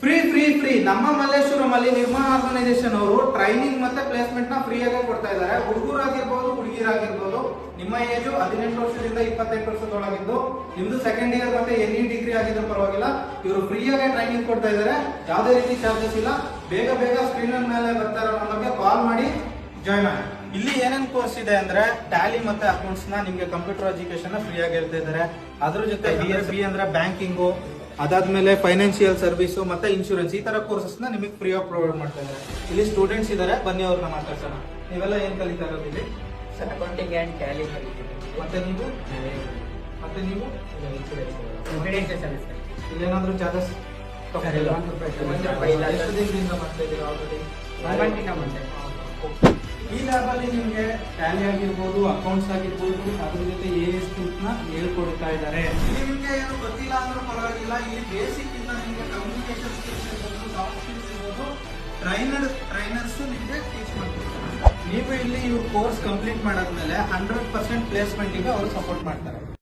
Free free free ನಮ್ಮ ಮಲ್ಲೇಶ್ವರಂ ಅಲ್ಲಿ Nirma organisation ಅವರು ಟ್ರೈನಿಂಗ್ ಮತ್ತೆ ಪ್ಲೇಸ್ಮೆಂಟ್ ನ ಫ್ರೀ ಆಗಿ ಕೊಡ್ತಾ ಇದ್ದಾರೆ. ಹುಡುಗರಾಗಿರ್ಬೋದು ಹುಡುಗಿರಾಗಿರ್ಬೋದು, ನಿಮ್ಮ ಏಜು 18 ವರ್ಷದಿಂದ 28 ವರ್ಷದೊಳಗಿದ್ದು, ನಿಮ್ದು ಸೆಕೆಂಡ್ ಇಯರ್ ಮತ್ತೆ ಎನಿ ಡಿಗ್ರಿ ಆಗಿದ್ರು ಪರವಾಗಿಲ್ಲ, ಇವರು ಫ್ರೀ ಆಗಿ ಟ್ರೈನಿಂಗ್ ಕೊಡ್ತಾ ಇದ್ದಾರೆ. ಯಾವುದೇ ರೀತಿ ಚಾರ್ಜಸ್ ಇಲ್ಲ. ಬೇಗ ಬೇಗ ಸ್ಕ್ರೀನ್ ಮೇಲೆ ಬರ್ತಾ ಇರೋ ನಮಗೆ ಕಾಲ್ ಮಾಡಿ ಜಾಯ್ನ್ ಆಗಿ. ಇಲ್ಲಿ ಏನೇನ್ ಕೋರ್ಸ್ ಇದೆ ಅಂದ್ರೆ ಟ್ಯಾಲಿ ಮತ್ತೆ ಅಕೌಂಟ್ಸ್ ನ ನಿಮ್ಗೆ ಕಂಪ್ಯೂಟರ್ ಎಜುಕೇಶನ್ ಫ್ರೀ ಆಗಿ ಹೇಳ್ತಾ ಇದ್ದಾರೆ. ಅದ್ರ ಜೊತೆ ಬಿ ಅಂದ್ರೆ ಬ್ಯಾಂಕಿಂಗು, ಅದಾದ್ಮೇಲೆ ಫೈನಾನ್ಷಿಯಲ್ ಸರ್ವಿಸ್ ಮತ್ತೆ ಇನ್ಶೂರೆನ್ಸ್, ಈ ತರ ಕೋರ್ಸಸ್ ನ ನಿಮಗೆ ಫ್ರೀ ಆಫ್ ಪ್ರೊವೈಡ್ ಮಾಡ್ತಾ ಇದ್ದಾರೆ. ಇಲ್ಲಿ ಸ್ಟೂಡೆಂಟ್ಸ್ ಇದ್ದಾರೆ, ಬನ್ನಿ ಅವ್ರನ್ನ ಮಾತಾಡ್ಸೋಣ. ನೀವೆಲ್ಲ ಏನ್ ಕಲಿತಾ ಇರೋದು ಇಲ್ಲಿ? ಅಕೌಂಟಿಂಗ್ ಅಂಡ್ ಟ್ಯಾಲಿ ಕಲಿತೀವಿ. ಮತ್ತೆ ನೀವು ಫೈನಾನ್ಷಿಯಲ್ ಸರ್ವಿಸ್. ಇಲ್ಲೇನಾದ್ರೂ ಚಾರ್ಜಸ್ ಎಷ್ಟು ದಿನದಿಂದ ಮಾಡ್ತಾ ಇದ್ದೀರಾ ಆಲ್ರೆಡಿ? 1 ಮಂತಿನ ಮುಂಚೆ. ಈ ಲ್ಯಾಬ್ ಅಲ್ಲಿ ನಿಮ್ಗೆ ಟ್ಯಾಲಿ ಆಗಿರ್ಬೋದು, ಅಕೌಂಟ್ಸ್ ಆಗಿರ್ಬೋದು, ಅದ್ರ ಜೊತೆ AS ನ ಹೇಳ್ಕೊಡ್ತಾ ಇದ್ದಾರೆ. ಇಲ್ಲಿ ನಿಮ್ಗೆ ಏನು ಗೊತ್ತಿಲ್ಲ ಅಂದ್ರೂ ಪರವಾಗಿಲ್ಲ, ಇಲ್ಲಿ ಬೇಸಿಕ್ ಇಂದ ನಿಮ್ಗೆ ಕಮ್ಯುನಿಕೇಶನ್ ಸ್ಕಿಲ್ಸ್ ಇರ್ಬೋದು, ಸಾಫ್ಟ್ ಸ್ಕಿಲ್ಸ್ ಇರ್ಬೋದು, ಟ್ರೈನರ್ಸ್ ನಿಮ್ಗೆ ಟೀಚ್ ಮಾಡ್ತಾರೆ. ನೀವು ಇಲ್ಲಿ ಇವ್ರ ಕೋರ್ಸ್ ಕಂಪ್ಲೀಟ್ ಮಾಡಾದ್ಮೇಲೆ 100% ಪ್ಲೇಸ್ಮೆಂಟ್ ಗೆ ಅವರು ಸಪೋರ್ಟ್ ಮಾಡ್ತಾರೆ.